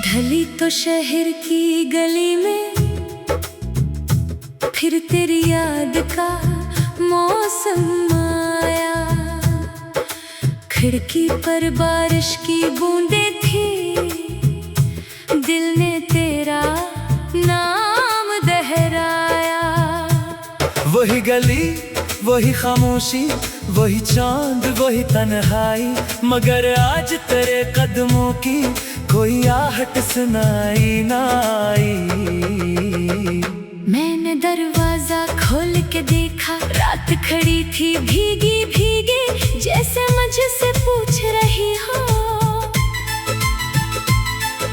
ढली तो शहर की गली में, फिर तेरी याद का मौसम आया। खिड़की पर बारिश की बूंदें थी, दिल ने तेरा नाम दोहराया। वही गली, वही खामोशी, वही चांद, वही तन्हाई, मगर आज तेरे कदमों की कोई आहट सुनाई ना आई। मैंने दरवाजा खोल के देखा, रात खड़ी थी भीगी भीगी, जैसे मुझसे पूछ रही हो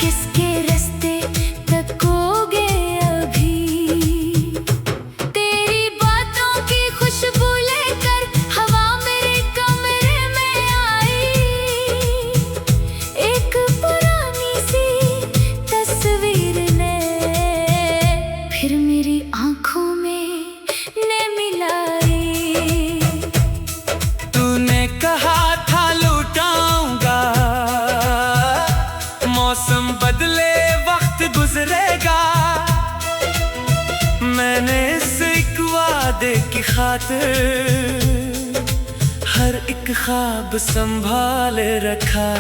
किसके रास्ते तकोगे अभी। तेरी बातों की खुशबू लेकर हवा मेरे कमरे में आई। एक पुरानी सी तस्वीर ने फिर मेरी आंखों में ने मिलाई। तूने कहा था लौटाऊंगा, मौसम बदले वक्त गुजरेगा। मैंने इस एक वादे की खातिर हर एक ख्वाब संभाले रखा।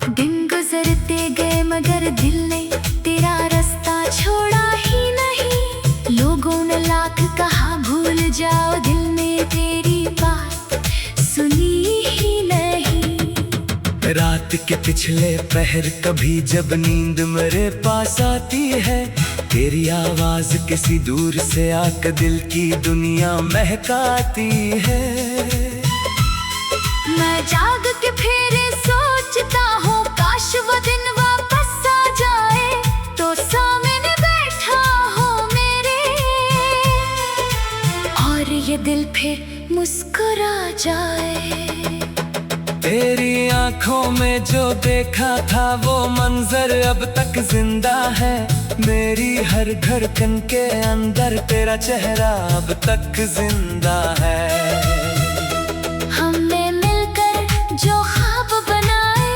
दिन गुजरते गए मगर दिल ने तेरा रास्ता छोड़ा ही नहीं। लोगों ने लाख कहा भूल जाओ, दिल ने तेरी बात सुनी ही नहीं। रात के पिछले पहर कभी जब नींद मेरे पास आती है, तेरी आवाज किसी दूर से आकर दिल की दुनिया महकाती है। मैं जाग के फिर सोचता हूँ काश वो दिन वापस आ जाए, तो सामने बैठा हो मेरे और ये दिल फिर मुस्कुरा जाए। तेरी आंखों में जो देखा था वो मंजर अब तक जिंदा है। मेरी हर धड़कन के अंदर तेरा चेहरा अब तक जिंदा है। हमने मिलकर जो ख्वाब बनाए,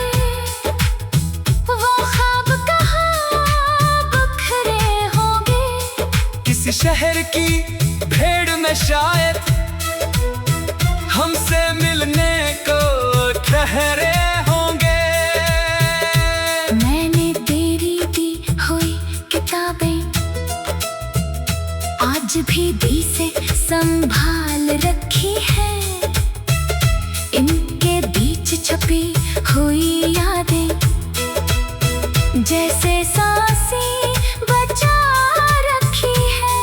वो ख्वाब कहाँ बिखरे होंगे। किसी शहर की भीड़ में शायद हमसे मिलने को ठहरे होंगे। मैंने तेरी दी हुई किताबें आज भी दी से संभाल रखी है। इनके बीच छपी हुई यादें जैसे सांसें बचा रखी है।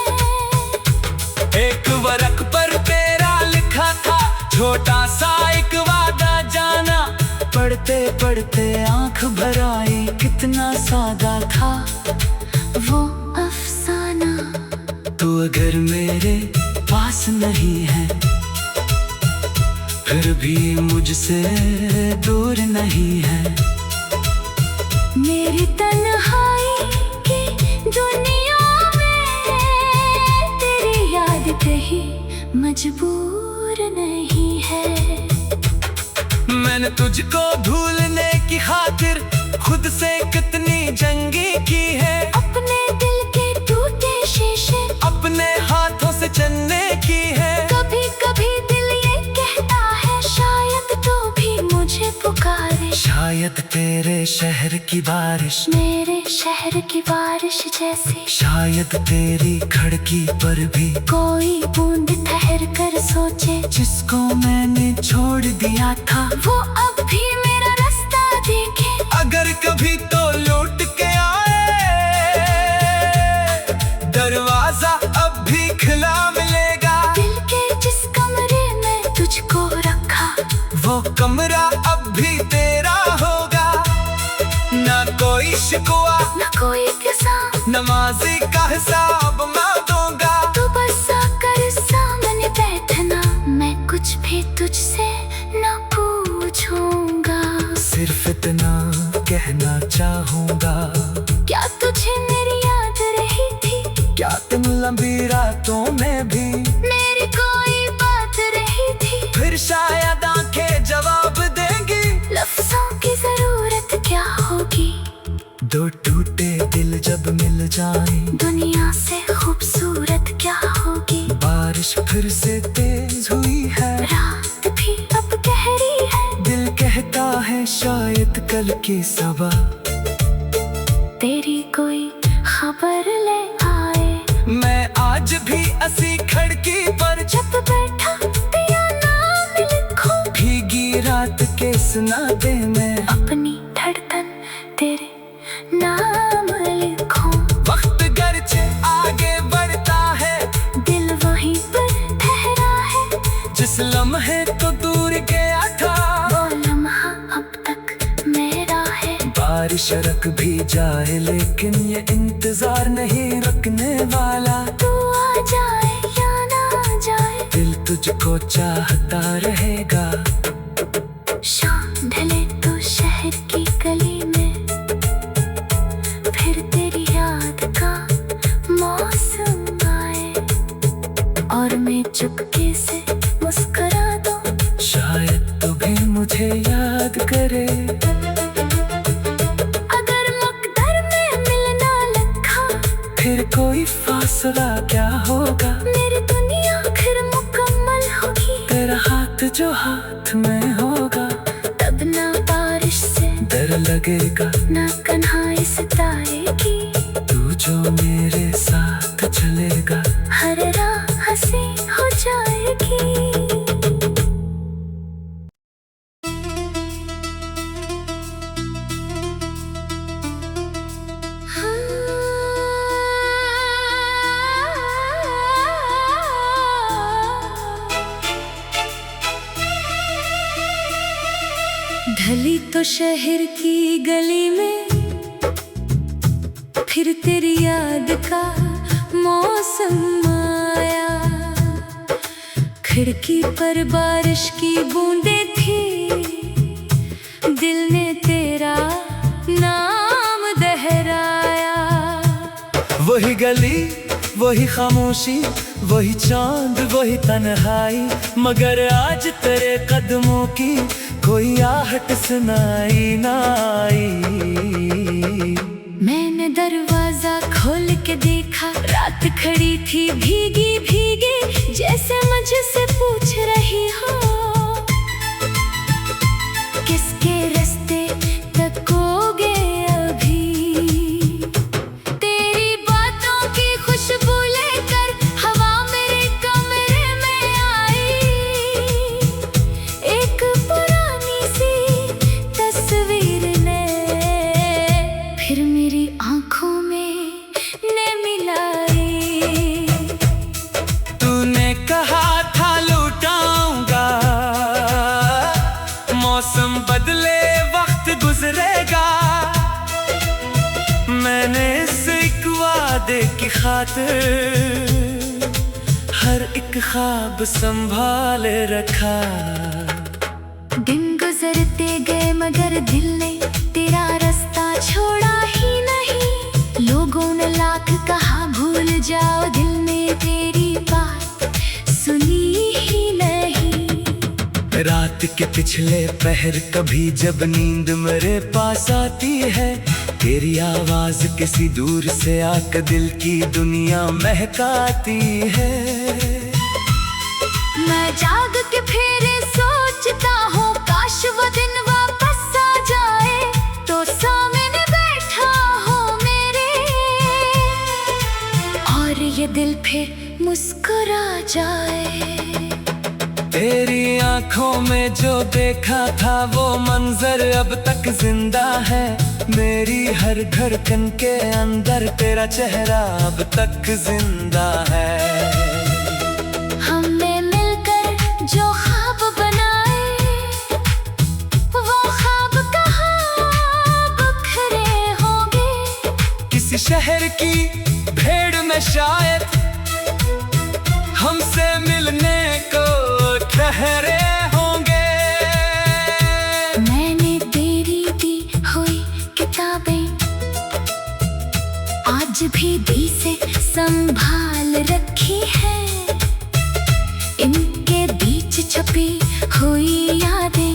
एक वरक पर तेरा लिखा था छोटा सा एक वादा जाना, पढ़ते पढ़ते आंख भर आई, कितना सादा था वो अफसाना। तू अगर मेरे पास नहीं है, फिर भी मुझसे दूर नहीं है। मेरी तन्हाई की दुनिया में तेरी याद कहीं मजबूर नहीं है। मैंने तुझको भूलने की खातिर खुद से कितनी जंगी की है। अपने दिल के टूटे शीशे अपने हाथों से चलने की है। कभी कभी दिल ये कहता है शायद तू भी मुझे पुकारे। शायद तेरे शहर की बारिश मेरे शहर की बारिश जैसी, शायद तेरी खिड़की पर भी कोई बूंद ठहर कर सोचे। जिसको मैंने छोड़ दिया था वो अब भी मेरा रास्ता देखे। अगर कभी तो लौट के आए, दरवाजा अब भी खुला मिलेगा। दिल के जिस कमरे में तुझको रखा, वो कमरा अब भी तेरा होगा। ना कोई शिकवा, न कोई किस्सा, नमाजी का हिसाब मैं दूंगा। तू बस आकर सामने बैठना, मैं कुछ भी तुझसे न पूछूंगा। सिर्फ इतना कहना चाहूंगा, क्या तुझे मेरी याद रही थी? क्या तुम लंबी रातों में भी मेरी कोई बात रही थी? फिर शायद आंखें जवाब देंगी। लफ्जों की जरूरत क्या होगी? दो टूटे दिल जब मिल जाएं, दुनिया से खूबसूरत क्या होगी। बारिश फिर से तेज हुई है, रात भी अब गहरी है। दिल कहता है शायद कल की सबा तेरी कोई खबर ले आए। मैं आज भी असी खिड़की पर जब बैठा तेरा नाम लिखूं, भीगी रात के सुनाते में अपनी धड़कन तेरे नाम लिखूं। वक्त गरचे आगे बढ़ता है, दिल वहीं पर ठहरा है। जिस लम्हे तो दूर गया था, वो लम्हा अब तक मेरा है। बारिश रुक भी जाए लेकिन ये इंतजार नहीं रुकने वाला। तू आ जाए या ना आ जाए, दिल तुझको चाहता रहेगा। शाम ढले तो शहर की गली में फिर तेरी याद का मौसम आए, और मैं चुपके से मुस्कुरा दूं, शायद तू भी मुझे याद करे। अगर मुकद्दर में मिलना लिखा, फिर कोई फासला क्या होगा। मेरी दुनिया फिर मुकम्मल होगी। तेरा हाथ जो हाथ में होगा, तब ना बारिश से डर लगेगा, ना कन्हाई सताएगी। तू जो मेरे साथ चलेगा। हर राह हंसी हो जाएगी। ढली तो शहर की गली में फिर तेरी याद का मौसम आया। खिड़की पर बारिश की बूंदें थी, दिल ने तेरा नाम दोहराया। वही गली वही खामोशी, वही चांद वही तन्हाई, मगर आज तेरे कदमों की कोई आहट सुनाई ना आई। मैंने दरवाजा खोल के देखा, रात खड़ी थी भीगी भीगी, जैसे मुझसे पूछ रही हो किसके रास्ते तकोगे अभी। तेरी बातों की खुशबू लेकर हवा मेरे कमरे में आई। एक पुरानी सी तस्वीर ने फिर मेरी आंखों में ने मिलाई। तूने कहा था लौटाऊंगा, मौसम बदले वक्त गुजरेगा। मैंने इस एक वादे की खातिर हर एक ख्वाब संभाले रखा। दिन गुजरते गए मगर दिल ने तेरा रास्ता छोड़ा ही नहीं। लोगों ने लाख कहा भूल जाओ, दिल ने तेरी बात सुनी ही नहीं। रात के पिछले पहर कभी जब नींद मेरे पास आती है, तेरी आवाज किसी दूर से आकर दिल की दुनिया महकाती है। मैं जाग के फिर सोचता हूँ काश वो दिन वापस आ जाए, तो सामने बैठा हो मेरे, और ये दिल फिर मुस्कुरा जाए। तेरी आंखों में जो देखा था वो मंजर अब तक जिंदा है। मेरी हर धड़कन के अंदर तेरा चेहरा अब तक जिंदा है। हमने मिलकर जो ख्वाब बनाए, वो ख्वाब कहाँ बिखरे होंगे। किसी शहर की भीड़ में शायद हमसे मिलने को ठहरे होंगे। मैंने तेरी दी हुई किताबें आज भी दी से संभाल रखी है। इनके बीच छुपी हुई यादें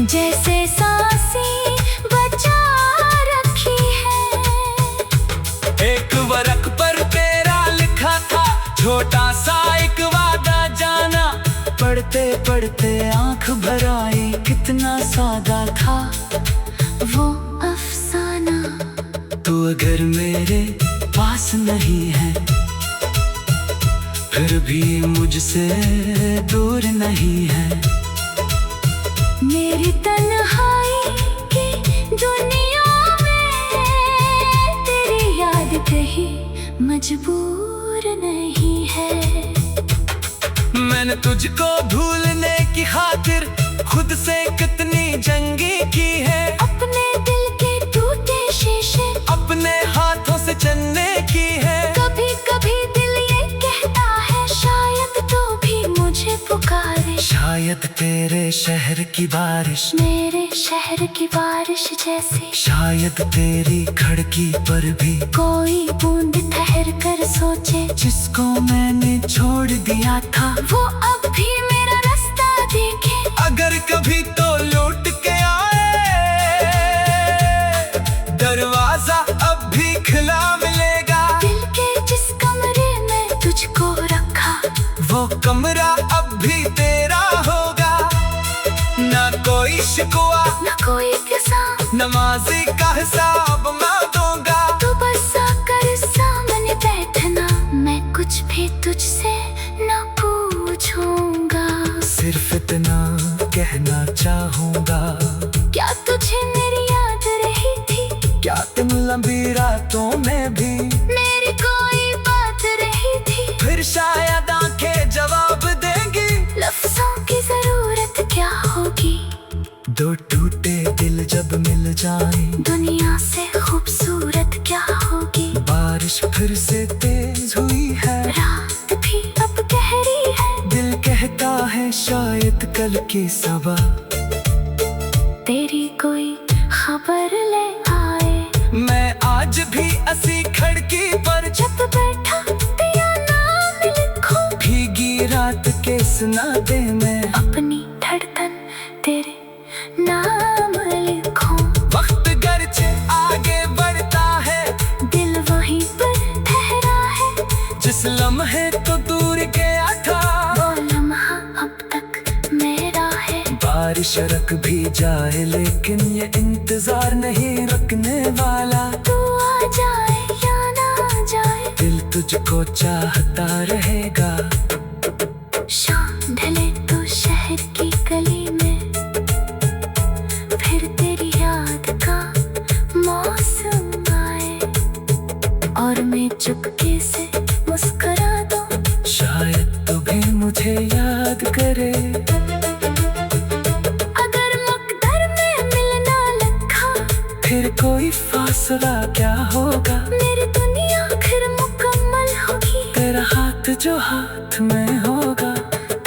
जैसे सांसें बचा छोटा सा एक वादा जाना, पढ़ते पढ़ते आंख भर आई, कितना सादा था वो अफसाना। तू अगर मेरे पास नहीं है, फिर भी मुझसे दूर नहीं है। मेरी तन्हाई की दुनिया में तेरी याद कहीं मजबूर नहीं है। मैंने तुझको भूलने की खातिर खुद से कितनी जंगी की है। अपने दिल के टूटे शीशे अपने हाथों से चलने की है। कभी कभी दिल ये कहता है, शायद तू भी मुझे पुकारे। शायद तेरे शहर की बारिश मेरे शहर की बारिश जैसी, शायद तेरी खिड़की पर भी कोई बूंद ठहर कर सोचे। जिसको मैंने छोड़ दिया था, वो अब भी मेरा रास्ता देखे। अगर कभी तो लौट के आए, दरवाजा अब भी खुला मिलेगा। दिल के जिस कमरे में तुझको रखा, वो कमरा अब भी तेरा होगा। ना कोई शिकवा न कोई किस्सा, नमाजी का हिसाब मैं दूंगा। तू बस आकर सामने बैठना, मैं कुछ भी तुझसे न पूछूंगा। सिर्फ इतना कहना चाहूंगा, क्या तुझे मेरी याद रही थी? क्या तुम लंबी रातों में भी मेरी कोई बात रही थी? फिर शायद आंखें जवाब देंगी। लफ्जों की जरूरत क्या होगी? दो टूटे दिल जब मिल जाएं, दुनिया से खूबसूरत क्या होगी? बारिश फिर से तेज हुई है, रात भी अब गहरी है। दिल कहता है शायद कल की सबा तेरी कोई खबर ले आए। मैं आज भी असी खिड़की पर जब बैठा तेरा नाम लिखूं, भीगी रात के सुनादे में अपनी धड़कन तेरे नाम लिखूं। वक्त गर्ज आगे बढ़ता है, दिल वहीं पर ठहरा है। जिस लम्हे तो दूर गया था, वो लम्हा अब तक मेरा है। बारिश रख भी जाए, लेकिन ये इंतजार नहीं रुकने वाला। तू आ जाए या ना आ जाए, दिल तुझको चाहता रहेगा। शाम ढले तो शहर की गली में, फिर तेरी याद का मौसम आए, और मैं चुपके से मुस्कुरा दूं। शायद तू भी मुझे याद करे। अगर मकदर में मिलना लिखा, फिर कोई फासला क्या होगा? मेरी दुनिया फिर मुकम्मल होगी। तेरा हाथ जो हाथ में होगा,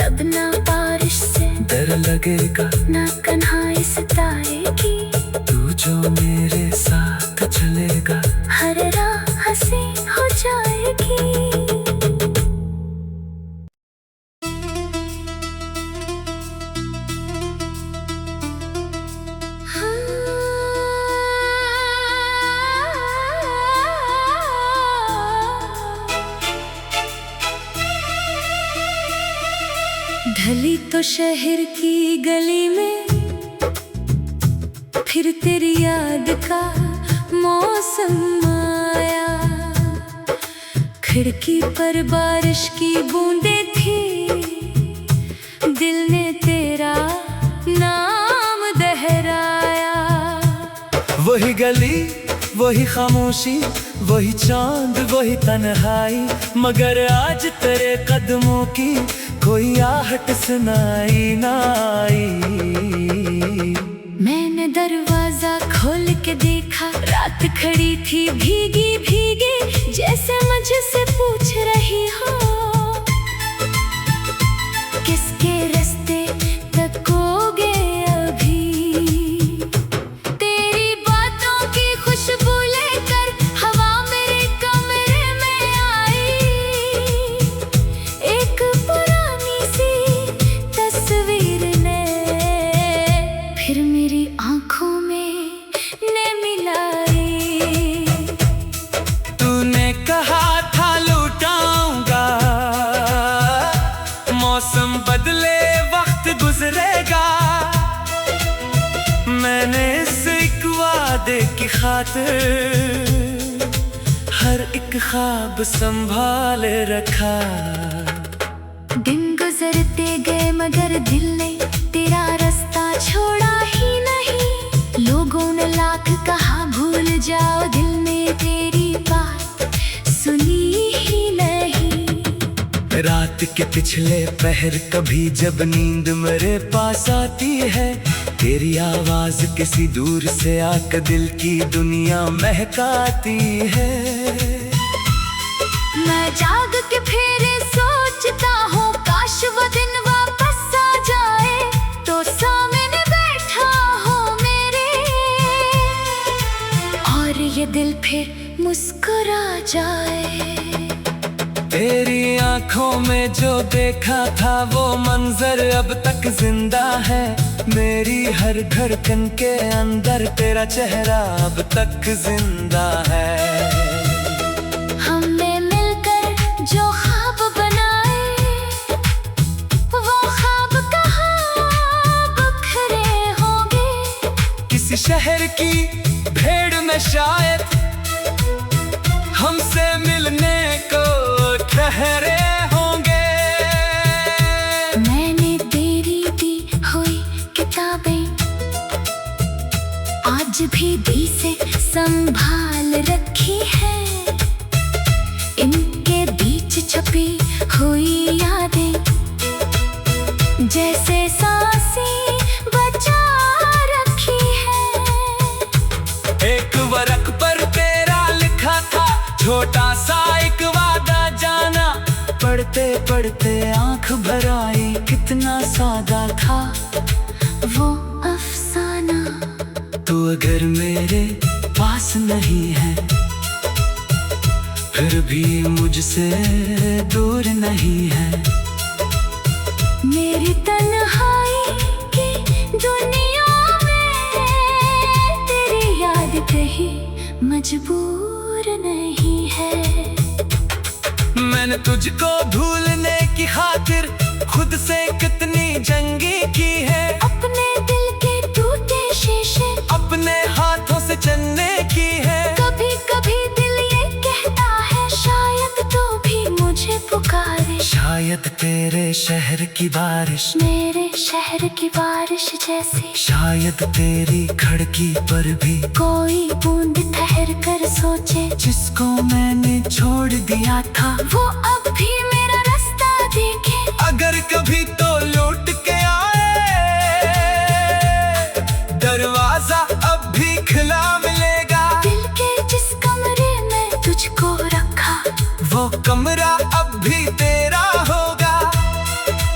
तब ना बारिश से डर लगेगा, ना कन्हाई सताएगी। तू जो मेरे साथ चलेगा, हर राह हंसी हो जाएगी। ढली तो शहर की गली में, फिर तेरी याद का मौसम आया। खिड़की पर बारिश की बूंदें थी, दिल ने तेरा नाम दोहराया। वही गली वही खामोशी, वही चांद वही तन्हाई, मगर आज तेरे कदमों की कोई आहट सुनाई ना आई। मैंने दरवाजा खोल के देखा, रात खड़ी थी भीगी भीगी, जैसे मुझसे पूछ रही हो किसके रास्ते तकोगे अभी। तेरी बातों की खुशबू लेकर हवा मेरे कमरे में आई। एक पुरानी सी तस्वीर ने फिर मेरी आंखों में ने मिलाई। तूने कहा था लौटाऊंगा, वादे की खातिर हर एक ख्वाब संभाल रखा। दिन गुजरते गए मगर दिल ने तेरा रास्ता छोड़ा ही नहीं। लोगों ने लाख कहा भूल जाओ, दिल ने तेरी बात सुनी ही नहीं। रात के पिछले पहर कभी जब नींद मेरे पास आती है, तेरी आवाज किसी दूर से आकर दिल की दुनिया महकाती है। मैं जाग के फिर सोचता हूँ काश वो दिन वापस आ जाए, तो सामने बैठा हो मेरे और ये दिल फिर मुस्कुरा जाए। तेरी आंखों में जो देखा था वो मंजर अब तक जिंदा है। मेरी हर धड़कन के अंदर तेरा चेहरा अब तक जिंदा है। हमने मिलकर जो ख्वाब बनाए, वो ख्वाब कहाँ बिखरे होंगे। किसी शहर की भीड़ में शायद हमसे मिलने को ठहरे होंगे। मैंने तेरी दी हुई किताबें आज भी दी से संभाल रखी है। इनके बीच छपी हुई यादें जैसे सांसें बचा रखी है। एक वर्क पर तेरा लिखा था छोटा सा एक वादा जाना, पढ़ते पढ़ते आंख भर आई कितना सादा था वो अफसाना। तू अगर मेरे पास नहीं है फिर भी मुझसे दूर नहीं है। मेरी तन्हाई की दुनिया में तेरी याद कहीं मजबूर नहीं है। मैंने तुझको भूलने की खातिर खुद से कितनी जंगी की है। अपने दिल के टूटे शीशे अपने हाथों से चलने की है। कभी कभी दिल ये कहता है शायद तू भी मुझे पुकारे। शायद तेरे शहर की बारिश मेरे शहर की बारिश जैसी, शायद तेरी खिड़की पर भी कोई बूंद ठहर कर सोचे। जिसको मैंने छोड़ दिया था वो अब भी मेरा रास्ता देखे। अगर कभी तो लौट के आए, दरवाजा अब भी खुला मिलेगा। दिल के जिस कमरे में तुझको रखा, वो कमरा अब भी तेरा होगा।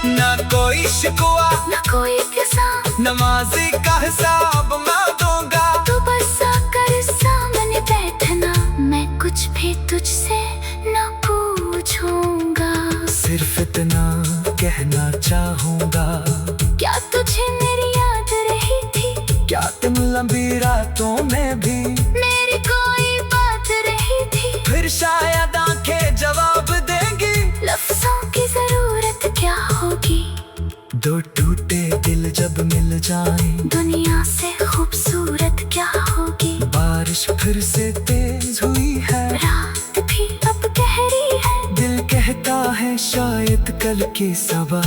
ना कोई शिकवा न कोई किस्सा, नमाजी का हिसाब मैं दूंगा। तू बस आकर सामने बैठना, मैं कुछ भी तुझसे न पूछूंगा। सिर्फ इतना कहना चाहूंगा, क्या तुझे मेरी याद रही थी? क्या तुम लंबी रातों में भी मेरी कोई बात रही थी? फिर शायद आंखें जवाब देंगी। लफ्जों की जरूरत क्या होगी? दो टूटे दिल जब मिल जाएं, दुनिया से खूबसूरत क्या होगी? बारिश फिर से तेज हुई है, रात भी अब गहरी है। दिल कहता है शायद कल की सबा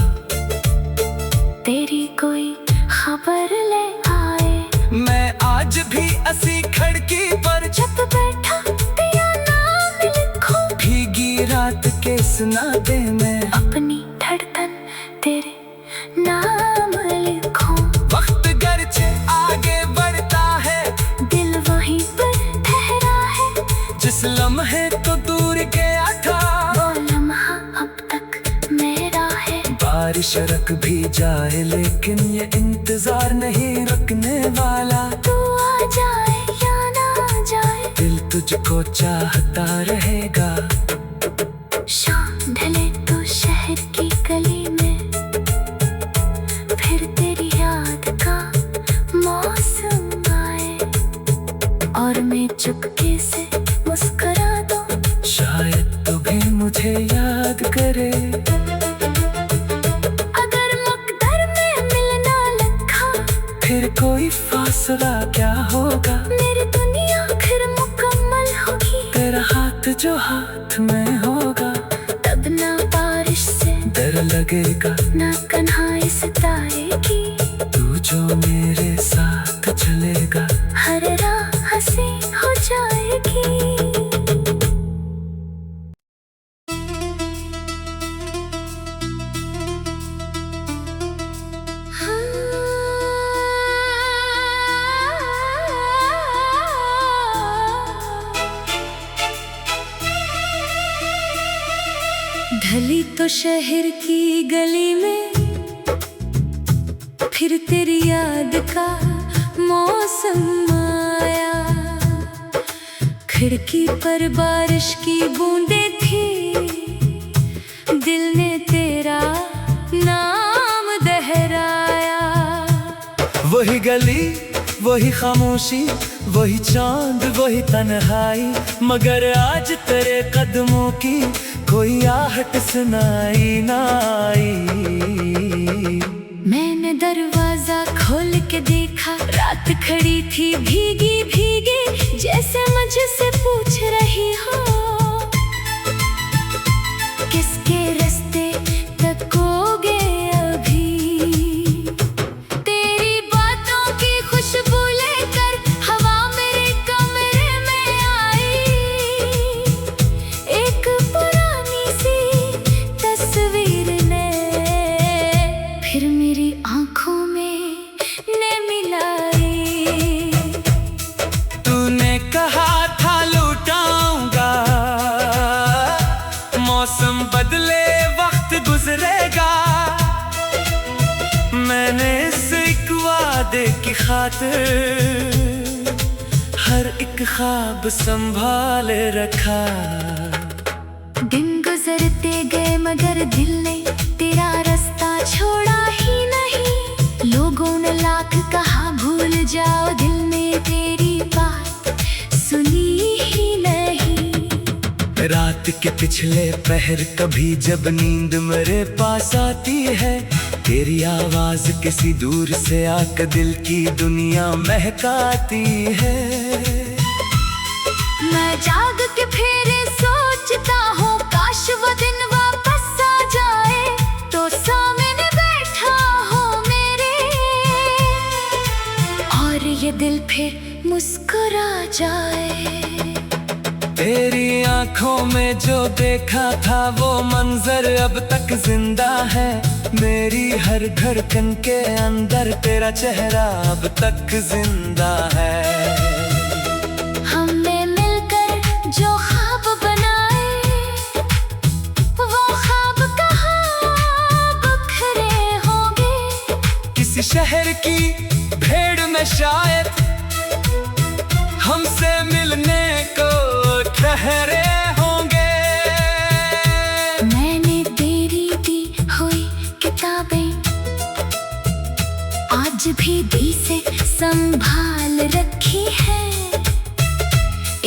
तेरी कोई खबर ले आए। मैं आज भी ऐसी खिड़की पर जब बैठा तेरा नाम लिखूं, भीगी रात के सुनाते में अपनी धड़कन तेरे नाम लिखूं। वक्त गरचे आगे बढ़ता है, दिल वहीं पर ठहरा है। जिस लम्हे तो दूर गया था, वो लम्हा अब तक मेरा है। बारिश रख भी जाए लेकिन ये इंतजार नहीं रुकने वाला। तू आ जाए या ना आ जाए, दिल तुझको चाहता रहेगा। शाम ढले तो शहर की गली में फिर तेरी याद का मौसम आए, और मैं चुपके से मुस्कुरा दूं। शायद तू भी मुझे याद करे। अगर मुकद्दर में मिलना लिखा, फिर कोई फासला क्या होगा? मेरे जो हाथ में होगा, तब ना बारिश से डर लगेगा, ना कन्हाई सितारे की। तू जो मेरे साथ चलेगा, हर राह हंसी हो जाएगी। ढली तो शहर की गली में, फिर तेरी याद का मौसम आया। खिड़की पर बारिश की बूंदें थी, दिल ने तेरा नाम दोहराया। वही गली, वही खामोशी, वही चांद, वही तन्हाई, मगर आज तेरे कदमों की कोई आहट सुनाई ना आई। मैंने दरवाजा खोल के देखा, रात खड़ी थी भीगी भीगी, जैसे मुझसे पूछ रही हो किसके रास्ते तकोगे अभी। तेरी बातों की खुशबू लेकर हवा मेरे कमरे में आई। एक पुरानी सी तस्वीर ने फिर मेरी आंखों में ने मिलाई। तूने कहा था लौटाऊंगा, मौसम बदले वक्त गुजरेगा। मैंने इस एक वादे की खातिर हर एक ख्वाब संभाल रखा। दिन गुजरते गए मगर दिल ने तेरा रास्ता छोड़ा ही नहीं। लोगों ने लाख कहा भूल जाओ, दिल ने तेरी बात सुनी ही नहीं। रात के पिछले पहर कभी जब नींद मेरे पास आती है, तेरी आवाज किसी दूर से आकर दिल की दुनिया महकाती है। मैं जाग के फिर सोचता हूँ काश वो दिन वापस आ जाए, तो सामने बैठा हो मेरे और ये दिल फिर मुस्कुरा जाए। तेरी आंखों में जो देखा था वो मंजर अब तक जिंदा है। मेरी हर धड़कन के अंदर तेरा चेहरा अब तक जिंदा है। हमने मिलकर जो ख्वाब बनाए, वो ख्वाब कहाँ बिखरे होंगे। किसी शहर की भीड़ में शायद हमसे मिलने को ठहरे होंगे। मैंने तेरी दी हुई किताबें आज भी दी से संभाल रखी है।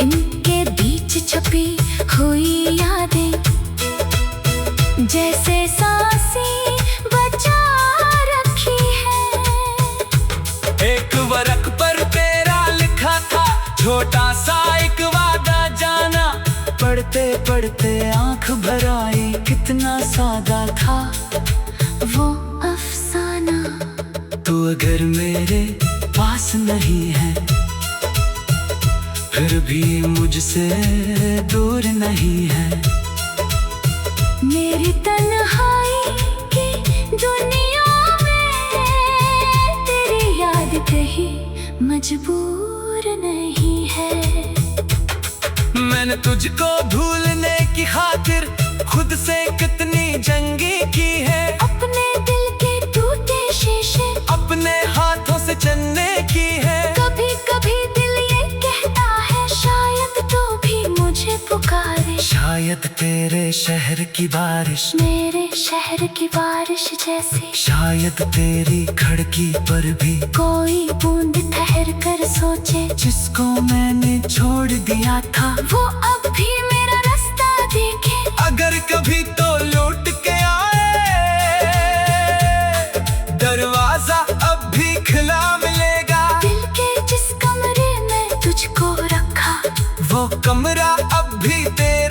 इनके बीच छुपी हुई यादें जैसे सांसें बचा रखी है। एक वर्क पर तेरा लिखा था छोटा सा एक वादा जाना, पढ़ते पढ़ते आंख भर आई, कितना सादा था वो अफसाना। तू अगर मेरे पास नहीं है, फिर भी मुझसे दूर नहीं है। मेरी तन्हाई की दुनिया में तेरी याद कहीं मजबूर नहीं है। मैंने तुझको भूलने की खातिर खुद से कितनी जंगी की है। अपने दिल के टूटे शीशे अपने हाथों से चलने की है। कभी कभी दिल ये कहता है शायद तू भी मुझे पुकारे। शायद तेरे शहर की बारिश मेरे शहर की बारिश जैसी, शायद तेरी खिड़की पर भी कोई बूंद ठहर कर सोचे। जिसको मैंने छोड़ दिया था वो अब भी मेरा रास्ता देखे। अगर कभी तो लौट के आए, दरवाजा अब भी खुला मिलेगा। दिल के जिस कमरे में तुझको रखा, वो कमरा अब भी तेरा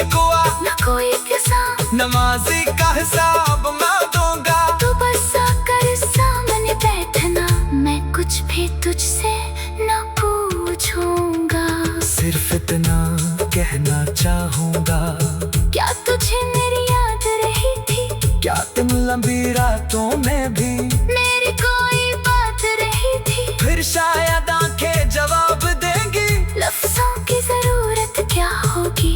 शिकवा न कोई किसान, नमाजी का हिसाब मैं दूंगा। तू बस आकर सामने बैठना, मैं कुछ भी तुझसे न पूछूंगा। सिर्फ इतना कहना चाहूंगा, क्या तुझे मेरी याद रही थी? क्या तुम लंबी रातों में भी मेरी कोई बात रही थी? फिर शायद आंखें जवाब देंगी। लफ्जों की जरूरत क्या होगी?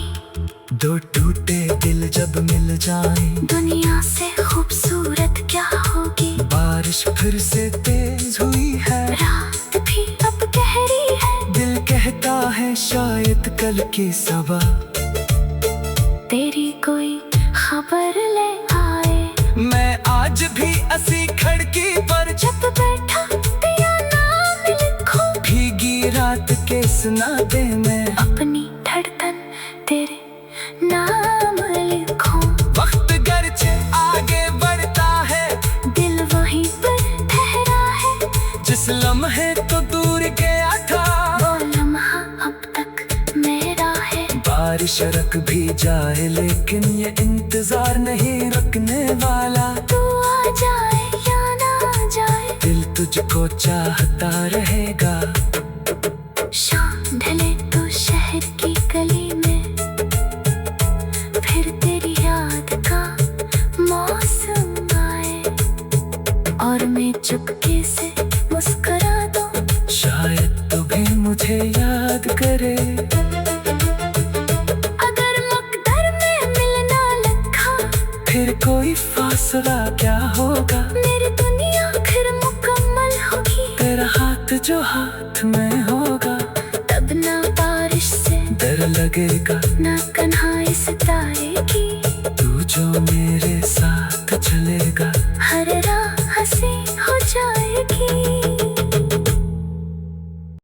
दो टूटे दिल जब मिल जाएं, दुनिया से खूबसूरत क्या होगी? बारिश फिर से तेज हुई है, रात भी अब गहरी है। दिल कहता है शायद कल की सबा तेरी कोई खबर ले आए। मैं आज भी असी खिड़की पर जब बैठा तेरा नाम लिखूं, भीगी रात के सुनादे में अपनी धड़कन तेरे नाम लिखूं। वक्त गरचे आगे बढ़ता है, दिल वहीं पर ठहरा है, जिस लम्हे तो दूर गया था वो लम्हा अब तक मेरा है। बारिश रख भी जाए लेकिन ये इंतजार नहीं रखने वाला। तू आ जाए या ना आ जाए, दिल तुझको चाहता रहेगा। शाम ढले तो शहर की गली में फिर तेरी याद का मौसम आए, और मैं चुपके से मुस्कुरा दूं। शायद तू भी मुझे याद करे। अगर मुकद्दर में मिलना लिखा, फिर कोई फासला क्या होगा? मेरी दुनिया फिर मुकम्मल होगी। तेरा हाथ जो हाथ में होगा, तब ना बारिश से डर लगेगा, ना कन्हाई सताएगी। तू जो मेरे साथ चलेगा।